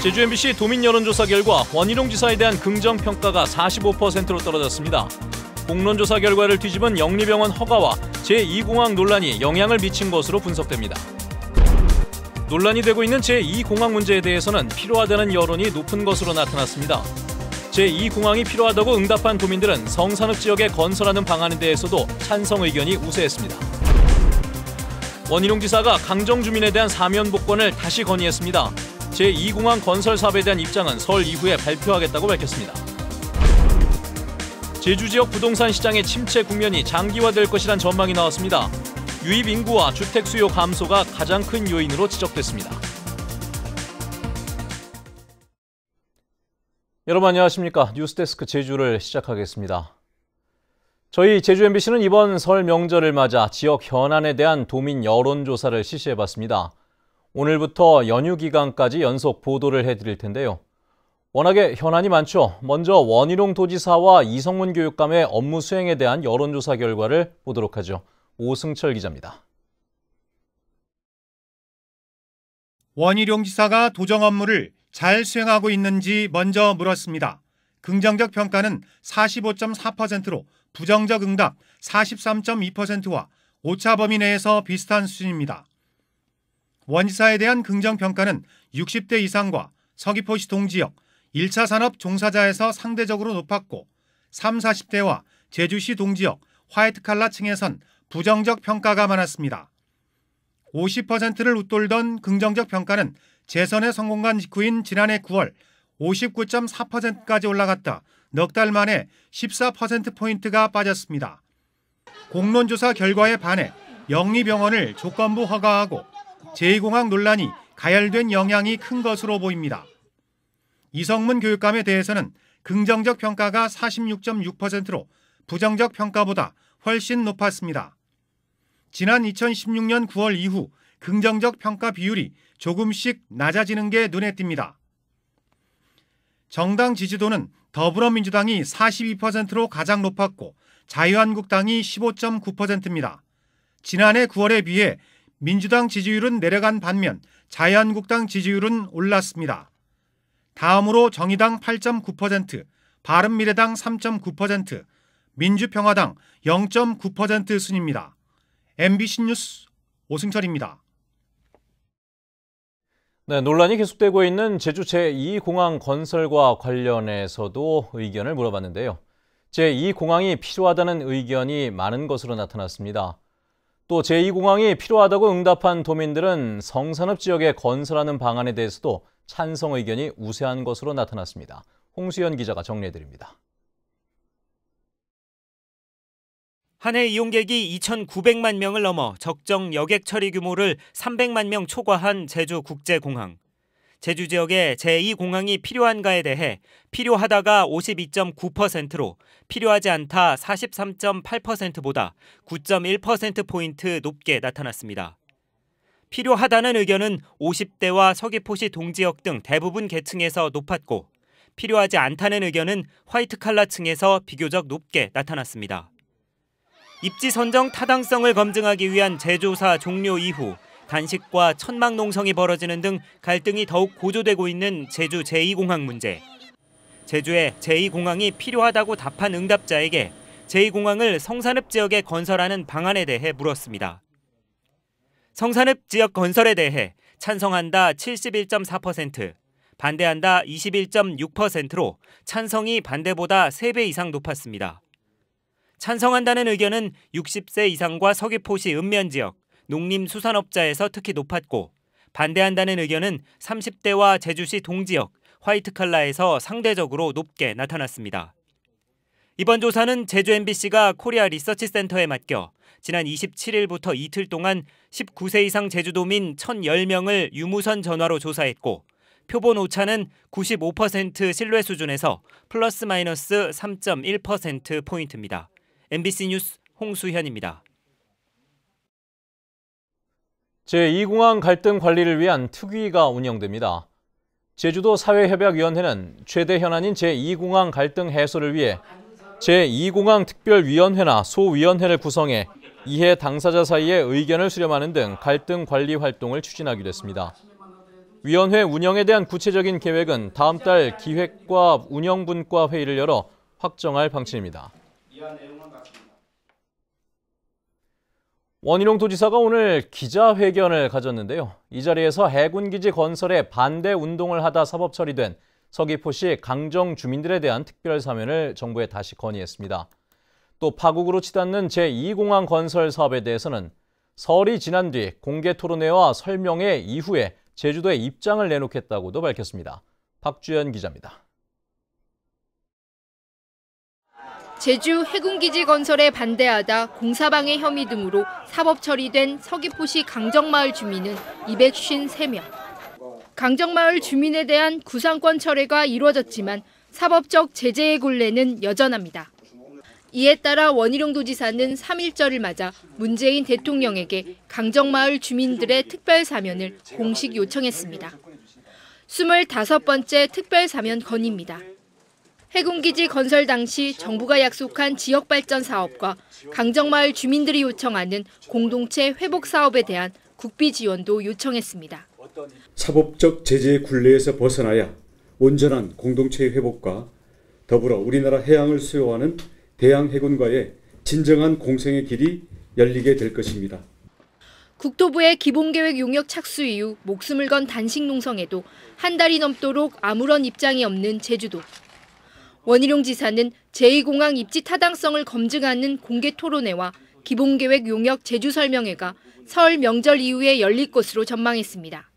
제주 MBC 도민 여론조사 결과 원희룡 지사에 대한 긍정평가가 45%로 떨어졌습니다. 공론조사 결과를 뒤집은 영리병원 허가와 제2공항 논란이 영향을 미친 것으로 분석됩니다. 논란이 되고 있는 제2공항 문제에 대해서는 필요하다는 여론이 높은 것으로 나타났습니다. 제2공항이 필요하다고 응답한 도민들은 성산읍 지역에 건설하는 방안에 대해서도 찬성 의견이 우세했습니다. 원희룡 지사가 강정 주민에 대한 사면 복권을 다시 건의했습니다. 제2공항 건설 사업에 대한 입장은 설 이후에 발표하겠다고 밝혔습니다. 제주 지역 부동산 시장의 침체 국면이 장기화될 것이란 전망이 나왔습니다. 유입 인구와 주택 수요 감소가 가장 큰 요인으로 지적됐습니다. 여러분 안녕하십니까? 뉴스데스크 제주를 시작하겠습니다. 저희 제주 MBC는 이번 설 명절을 맞아 지역 현안에 대한 도민 여론조사를 실시해봤습니다. 오늘부터 연휴 기간까지 연속 보도를 해드릴 텐데요. 워낙에 현안이 많죠. 먼저 원희룡 도지사와 이성문 교육감의 업무 수행에 대한 여론조사 결과를 보도록 하죠. 오승철 기자입니다. 원희룡 지사가 도정 업무를 잘 수행하고 있는지 먼저 물었습니다. 긍정적 평가는 45.4%로 부정적 응답 43.2%와 오차 범위 내에서 비슷한 수준입니다. 원 지사에 대한 긍정평가는 60대 이상과 서귀포시 동지역, 1차 산업 종사자에서 상대적으로 높았고 3, 40대와 제주시 동지역, 화이트칼라 층에선 부정적 평가가 많았습니다. 50%를 웃돌던 긍정적 평가는 재선에 성공한 직후인 지난해 9월 59.4%까지 올라갔다 넉 달 만에 14%포인트가 빠졌습니다. 공론조사 결과에 반해 영리병원을 조건부 허가하고 제2공항 논란이 가열된 영향이 큰 것으로 보입니다. 이성문 교육감에 대해서는 긍정적 평가가 46.6%로 부정적 평가보다 훨씬 높았습니다. 지난 2016년 9월 이후 긍정적 평가 비율이 조금씩 낮아지는 게 눈에 띕니다. 정당 지지도는 더불어민주당이 42%로 가장 높았고 자유한국당이 15.9%입니다. 지난해 9월에 비해 민주당 지지율은 내려간 반면 자유한국당 지지율은 올랐습니다. 다음으로 정의당 8.9%, 바른미래당 3.9%, 민주평화당 0.9% 순입니다. MBC 뉴스 오승철입니다. 네, 논란이 계속되고 있는 제주 제2공항 건설과 관련해서도 의견을 물어봤는데요. 제2공항이 필요하다는 의견이 많은 것으로 나타났습니다. 또 제2공항이 필요하다고 응답한 도민들은 성산읍 지역에 건설하는 방안에 대해서도 찬성 의견이 우세한 것으로 나타났습니다. 홍수연 기자가 정리해드립니다. 한 해 이용객이 2,900만 명을 넘어 적정 여객 처리 규모를 300만 명 초과한 제주국제공항. 제주 지역에 제2공항이 필요한가에 대해 필요하다가 52.9%로 필요하지 않다 43.8%보다 9.1%포인트 높게 나타났습니다. 필요하다는 의견은 50대와 서귀포시 동지역 등 대부분 계층에서 높았고 필요하지 않다는 의견은 화이트칼라층에서 비교적 높게 나타났습니다. 입지 선정 타당성을 검증하기 위한 재조사 종료 이후 단식과 천막 농성이 벌어지는 등 갈등이 더욱 고조되고 있는 제주 제2공항 문제. 제주에 제2공항이 필요하다고 답한 응답자에게 제2공항을 성산읍 지역에 건설하는 방안에 대해 물었습니다. 성산읍 지역 건설에 대해 찬성한다 71.4%, 반대한다 21.6%로 찬성이 반대보다 3배 이상 높았습니다. 찬성한다는 의견은 60세 이상과 서귀포시 읍면 지역, 농림수산업자에서 특히 높았고 반대한다는 의견은 30대와 제주시 동지역, 화이트칼라에서 상대적으로 높게 나타났습니다. 이번 조사는 제주 MBC가 코리아 리서치 센터에 맡겨 지난 27일부터 이틀 동안 19세 이상 제주도민 1,010명을 유무선 전화로 조사했고 표본 오차는 95% 신뢰 수준에서 플러스 마이너스 3.1%포인트입니다. MBC 뉴스 홍수현입니다. 제2공항 갈등 관리를 위한 특위가 운영됩니다. 제주도 사회협약위원회는 최대 현안인 제2공항 갈등 해소를 위해 제2공항 특별위원회나 소위원회를 구성해 이해 당사자 사이의 의견을 수렴하는 등 갈등 관리 활동을 추진하기로 했습니다. 위원회 운영에 대한 구체적인 계획은 다음 달 기획과 운영분과 회의를 열어 확정할 방침입니다. 원희룡 도지사가 오늘 기자회견을 가졌는데요. 이 자리에서 해군기지 건설에 반대 운동을 하다 사법 처리된 서귀포시 강정 주민들에 대한 특별 사면을 정부에 다시 건의했습니다. 또 파국으로 치닫는 제2공항 건설 사업에 대해서는 설이 지난 뒤 공개 토론회와 설명회 이후에 제주도에 입장을 내놓겠다고도 밝혔습니다. 박주연 기자입니다. 제주 해군기지 건설에 반대하다 공사방해 혐의 등으로 사법 처리된 서귀포시 강정마을 주민은 253명. 강정마을 주민에 대한 구상권 철회가 이루어졌지만 사법적 제재의 굴레는 여전합니다. 이에 따라 원희룡 도지사는 3.1절을 맞아 문재인 대통령에게 강정마을 주민들의 특별 사면을 공식 요청했습니다. 25번째 특별 사면 건의입니다. 해군기지 건설 당시 정부가 약속한 지역발전 사업과 강정마을 주민들이 요청하는 공동체 회복 사업에 대한 국비 지원도 요청했습니다. 사법적 제재의 굴레에서 벗어나야 온전한 공동체의 회복과 더불어 우리나라 해양을 수요하는 대양해군과의 진정한 공생의 길이 열리게 될 것입니다. 국토부의 기본계획 용역 착수 이후 목숨을 건 단식 농성에도 한 달이 넘도록 아무런 입장이 없는 제주도. 원희룡 지사는 제2공항 입지 타당성을 검증하는 공개 토론회와 기본계획 용역 제주 설명회가 설 명절 이후에 열릴 것으로 전망했습니다.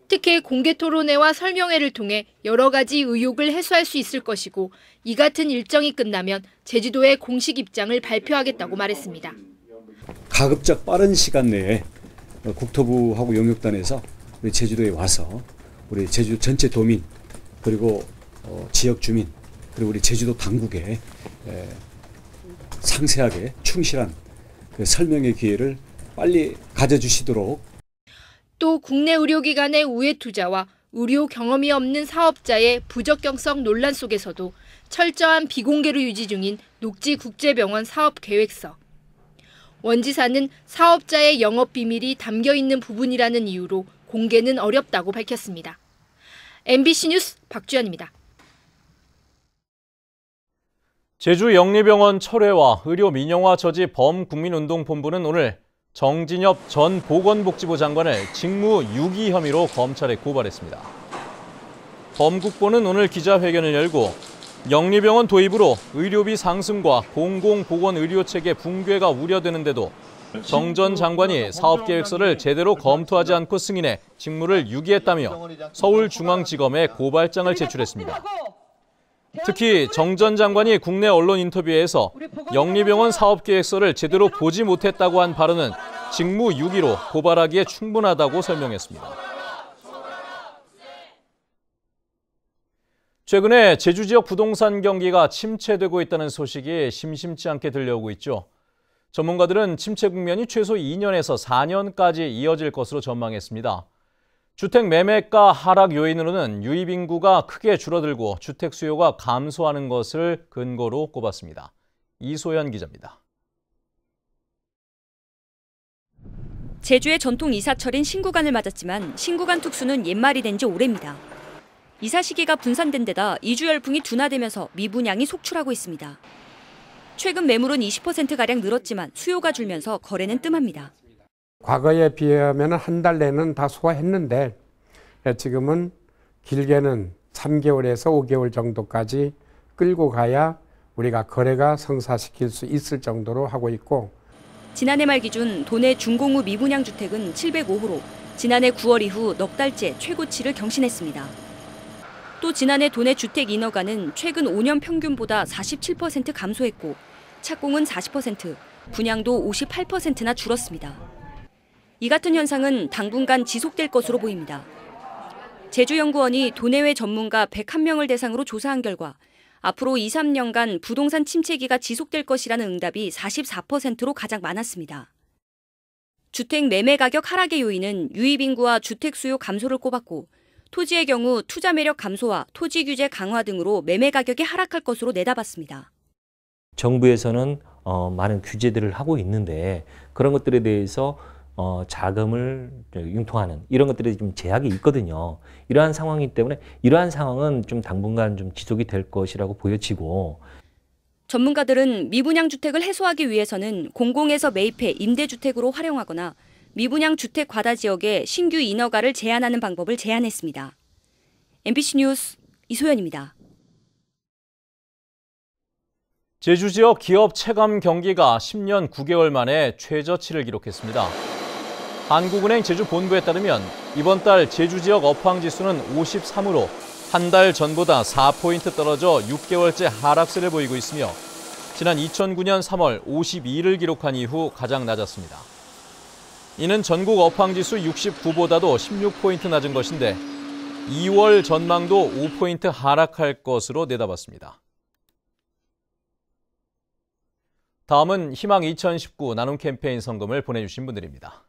특히 공개 토론회와 설명회를 통해 여러 가지 의혹을 해소할 수 있을 것이고 이 같은 일정이 끝나면 제주도의 공식 입장을 발표하겠다고 말했습니다. 가급적 빠른 시간 내에 국토부하고 용역단에서 우리 제주도에 와서 우리 제주도 전체 도민 그리고 지역 주민 그리고 우리 제주도 당국에 상세하게 충실한 그 설명의 기회를 빨리 가져주시도록. 또 국내 의료기관의 우회 투자와 의료 경험이 없는 사업자의 부적격성 논란 속에서도 철저한 비공개로 유지 중인 녹지국제병원 사업 계획서. 원 지사는 사업자의 영업 비밀이 담겨 있는 부분이라는 이유로 공개는 어렵다고 밝혔습니다. MBC 뉴스 박주연입니다. 제주 영리병원 철회와 의료 민영화 저지 범국민운동본부는 오늘 정진엽 전 보건복지부 장관을 직무유기 혐의로 검찰에 고발했습니다. 범국보는 오늘 기자회견을 열고 영리병원 도입으로 의료비 상승과 공공보건의료체계 붕괴가 우려되는데도 정 전 장관이 사업계획서를 제대로 검토하지 않고 승인해 직무를 유기했다며 서울중앙지검에 고발장을 제출했습니다. 특히 정 전 장관이 국내 언론 인터뷰에서 영리병원 사업계획서를 제대로 보지 못했다고 한 발언은 직무유기로 고발하기에 충분하다고 설명했습니다. 최근에 제주 지역 부동산 경기가 침체되고 있다는 소식이 심심치 않게 들려오고 있죠. 전문가들은 침체 국면이 최소 2년에서 4년까지 이어질 것으로 전망했습니다. 주택 매매가 하락 요인으로는 유입 인구가 크게 줄어들고 주택 수요가 감소하는 것을 근거로 꼽았습니다. 이소연 기자입니다. 제주의 전통 이사철인 신구간을 맞았지만 신구간 특수는 옛말이 된 지 오래입니다. 이사 시기가 분산된 데다 이주 열풍이 둔화되면서 미분양이 속출하고 있습니다. 최근 매물은 20%가량 늘었지만 수요가 줄면서 거래는 뜸합니다. 과거에 비하면 한 달 내는 다 소화했는데 지금은 길게는 3개월에서 5개월 정도까지 끌고 가야 우리가 거래가 성사시킬 수 있을 정도로 하고 있고, 지난해 말 기준 도내 준공후 미분양 주택은 705호로 지난해 9월 이후 넉 달째 최고치를 경신했습니다. 또 지난해 도내 주택 인허가는 최근 5년 평균보다 47% 감소했고 착공은 40%, 분양도 58%나 줄었습니다. 이 같은 현상은 당분간 지속될 것으로 보입니다. 제주연구원이 도내외 전문가 101명을 대상으로 조사한 결과 앞으로 2, 3년간 부동산 침체기가 지속될 것이라는 응답이 44%로 가장 많았습니다. 주택 매매 가격 하락의 요인은 유입 인구와 주택 수요 감소를 꼽았고 토지의 경우 투자 매력 감소와 토지 규제 강화 등으로 매매 가격이 하락할 것으로 내다봤습니다. 정부에서는 많은 규제들을 하고 있는데 그런 것들에 대해서 자금을 융통하는 이런 것들이 좀 제약이 있거든요. 이러한 상황이기 때문에 이러한 상황은 좀 당분간 좀 지속이 될 것이라고 보여지고, 전문가들은 미분양 주택을 해소하기 위해서는 공공에서 매입해 임대주택으로 활용하거나 미분양 주택 과다 지역에 신규 인허가를 제한하는 방법을 제안했습니다. MBC 뉴스 이소연입니다. 제주 지역 기업 체감 경기가 10년 9개월 만에 최저치를 기록했습니다. 한국은행 제주 본부에 따르면 이번 달 제주 지역 업황 지수는 53으로 한 달 전보다 4포인트 떨어져 6개월째 하락세를 보이고 있으며 지난 2009년 3월 52를 기록한 이후 가장 낮았습니다. 이는 전국 업황 지수 69보다도 16포인트 낮은 것인데 2월 전망도 5포인트 하락할 것으로 내다봤습니다. 다음은 희망 2019 나눔 캠페인 성금을 보내주신 분들입니다.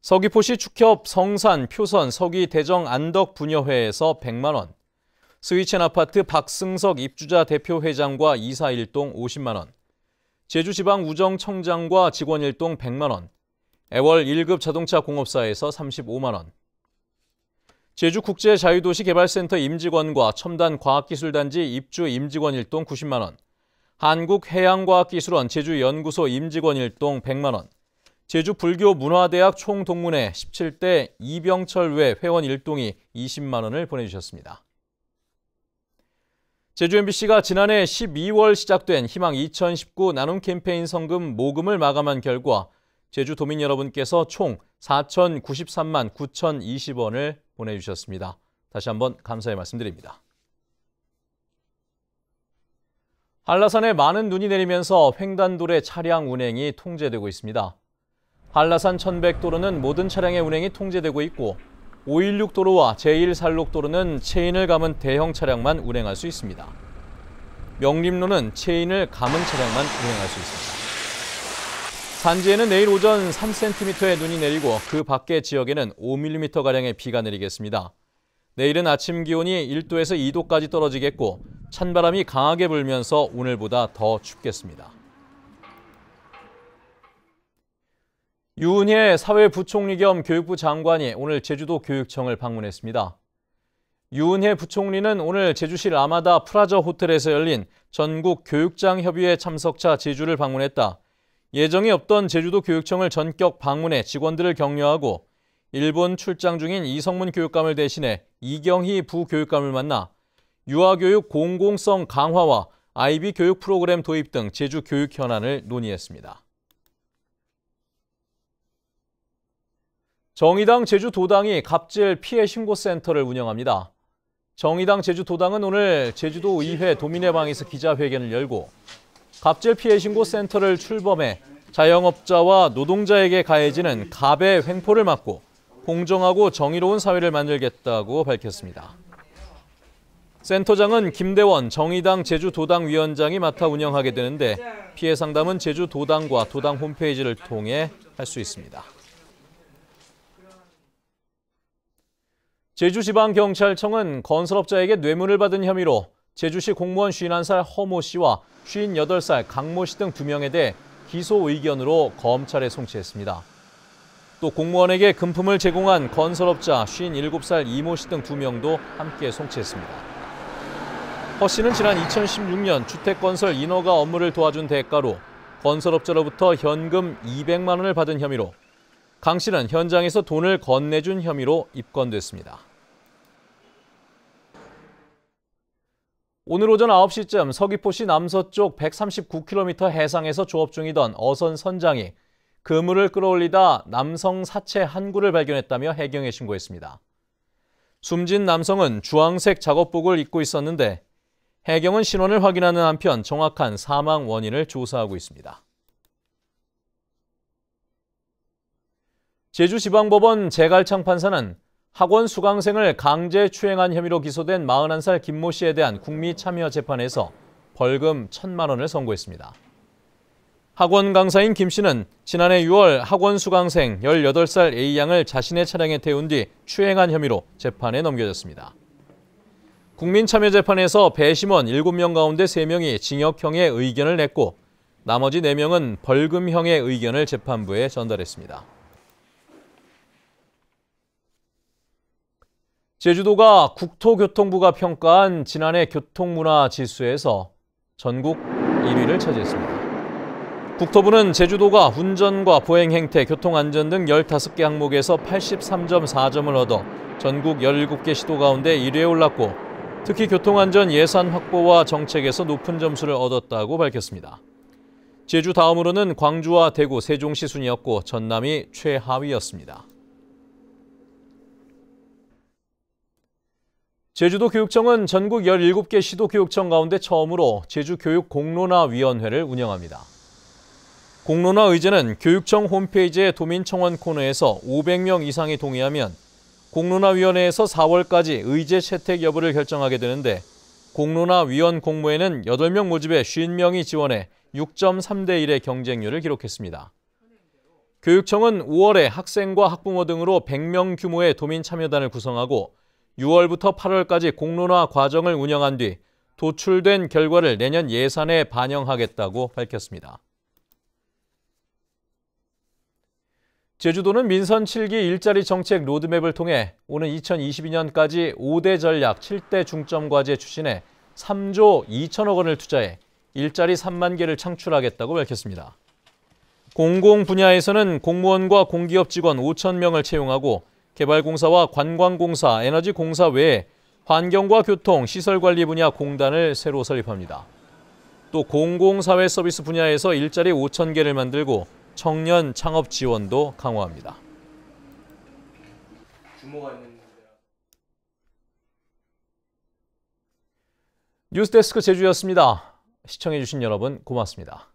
서귀포시 축협 성산 표선 서귀 대정 안덕 부녀회에서 100만 원, 스위첸 아파트 박승석 입주자 대표 회장과 이사 일동 50만 원, 제주지방우정청장과 직원 일동 100만 원, 애월 1급 자동차 공업사에서 35만 원, 제주국제자유도시개발센터 임직원과 첨단과학기술단지 입주 임직원 일동 90만 원, 한국해양과학기술원 제주연구소 임직원 일동 100만 원, 제주불교문화대학 총동문회 17대 이병철 외 회원 일동이 20만 원을 보내주셨습니다. 제주 MBC가 지난해 12월 시작된 희망 2019 나눔 캠페인 성금 모금을 마감한 결과 제주도민 여러분께서 총 4,093만 9,020원을 보내주셨습니다. 다시 한번 감사의 말씀드립니다. 한라산에 많은 눈이 내리면서 횡단도로의 차량 운행이 통제되고 있습니다. 한라산 1100도로는 모든 차량의 운행이 통제되고 있고 516도로와 제1산록도로는 체인을 감은 대형 차량만 운행할 수 있습니다. 명림로는 체인을 감은 차량만 운행할 수 있습니다. 산지에는 내일 오전 3cm의 눈이 내리고 그 밖의 지역에는 5mm가량의 비가 내리겠습니다. 내일은 아침 기온이 1도에서 2도까지 떨어지겠고 찬바람이 강하게 불면서 오늘보다 더 춥겠습니다. 유은혜 사회부총리 겸 교육부 장관이 오늘 제주도 교육청을 방문했습니다. 유은혜 부총리는 오늘 제주시 라마다 프라자 호텔에서 열린 전국 교육장 협의회 참석차 제주를 방문했다. 예정이 없던 제주도 교육청을 전격 방문해 직원들을 격려하고 일본 출장 중인 이성문 교육감을 대신해 이경희 부교육감을 만나 유아교육 공공성 강화와 IB 교육 프로그램 도입 등 제주 교육 현안을 논의했습니다. 정의당 제주도당이 갑질 피해 신고센터를 운영합니다. 정의당 제주도당은 오늘 제주도 의회 도민의 방에서 기자회견을 열고 갑질 피해 신고센터를 출범해 자영업자와 노동자에게 가해지는 갑의 횡포를 막고 공정하고 정의로운 사회를 만들겠다고 밝혔습니다. 센터장은 김대원 정의당 제주도당 위원장이 맡아 운영하게 되는데 피해 상담은 제주도당과 도당 홈페이지를 통해 할 수 있습니다. 제주지방경찰청은 건설업자에게 뇌물을 받은 혐의로 제주시 공무원 51살 허모 씨와 58살 강모 씨 등 2명에 대해 기소 의견으로 검찰에 송치했습니다. 또 공무원에게 금품을 제공한 건설업자 57살 이모 씨 등 2명도 함께 송치했습니다. 허 씨는 지난 2016년 주택건설 인허가 업무를 도와준 대가로 건설업자로부터 현금 200만 원을 받은 혐의로, 강 씨는 현장에서 돈을 건네준 혐의로 입건됐습니다. 오늘 오전 9시쯤 서귀포시 남서쪽 139km 해상에서 조업 중이던 어선 선장이 그물을 끌어올리다 남성 사체 한 구를 발견했다며 해경에 신고했습니다. 숨진 남성은 주황색 작업복을 입고 있었는데 해경은 신원을 확인하는 한편 정확한 사망 원인을 조사하고 있습니다. 제주지방법원 제갈창 판사는 학원 수강생을 강제 추행한 혐의로 기소된 41살 김모 씨에 대한 국미참여 재판에서 벌금 1,000만 원을 선고했습니다. 학원 강사인 김 씨는 지난해 6월 학원 수강생 18살 A양을 자신의 차량에 태운 뒤 추행한 혐의로 재판에 넘겨졌습니다. 국민참여재판에서 배심원 7명 가운데 3명이 징역형의 의견을 냈고 나머지 4명은 벌금형의 의견을 재판부에 전달했습니다. 제주도가 국토교통부가 평가한 지난해 교통문화 지수에서 전국 1위를 차지했습니다. 국토부는 제주도가 운전과 보행 행태, 교통안전 등 15개 항목에서 83.4점을 얻어 전국 17개 시도 가운데 1위에 올랐고 특히 교통안전 예산 확보와 정책에서 높은 점수를 얻었다고 밝혔습니다. 제주 다음으로는 광주와 대구, 세종시 순이었고 전남이 최하위였습니다. 제주도 교육청은 전국 17개 시도 교육청 가운데 처음으로 제주교육공론화위원회를 운영합니다. 공론화 의제는 교육청 홈페이지의 도민청원 코너에서 500명 이상이 동의하면 공론화위원회에서 4월까지 의제 채택 여부를 결정하게 되는데 공론화위원 공모에는 8명 모집에 50명이 지원해 6.3대 1의 경쟁률을 기록했습니다. 교육청은 5월에 학생과 학부모 등으로 100명 규모의 도민 참여단을 구성하고 6월부터 8월까지 공론화 과정을 운영한 뒤 도출된 결과를 내년 예산에 반영하겠다고 밝혔습니다. 제주도는 민선 7기 일자리 정책 로드맵을 통해 오는 2022년까지 5대 전략 7대 중점 과제 추진에 3조 2천억 원을 투자해 일자리 3만 개를 창출하겠다고 밝혔습니다. 공공 분야에서는 공무원과 공기업 직원 5천 명을 채용하고 개발공사와 관광공사, 에너지공사 외에 환경과 교통, 시설관리 분야 공단을 새로 설립합니다. 또 공공사회 서비스 분야에서 일자리 5천 개를 만들고 청년 창업 지원도 강화합니다. 뉴스데스크 제주였습니다. 시청해주신 여러분 고맙습니다.